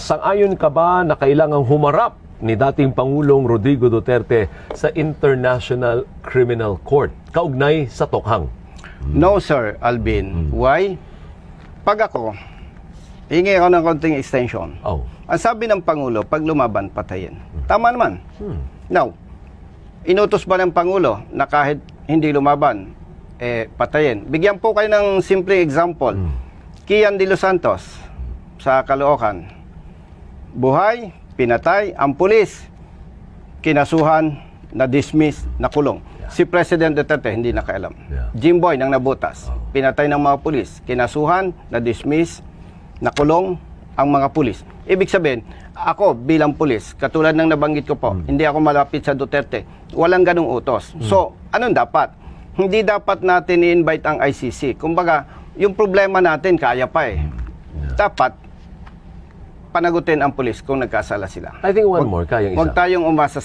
Sang-ayon ka ba na kailangang humarap ni dating Pangulong Rodrigo Duterte sa International Criminal Court kaugnay sa Tokhang? No, sir, Alvin. Why? Pag ako, hingi ako ng konting extension. Oh. Ang sabi ng Pangulo, pag lumaban, patayin. Tama naman. Now, inutos ba ng Pangulo na kahit hindi lumaban, patayin? Bigyan po kayo ng simple example. Kian de los Santos sa Caloocan. Buhay, pinatay, ang pulis, kinasuhan, na-dismiss, nakulong. Si President Duterte hindi nakaalam. Jimboy ng Nabutas, pinatay ng mga pulis, kinasuhan, na-dismiss, nakulong ang mga pulis. Ibig sabihin, ako bilang pulis, katulad ng nabanggit ko po, hindi ako malapit sa Duterte. Walang ganung utos. So, anong dapat? Hindi dapat natin i-invite ang ICC. Kumbaga, yung problema natin, kaya pa eh. Dapat, panagutin ang pulis kung nagkasala sila. I think one more, kayang isa. Huwag tayong umasa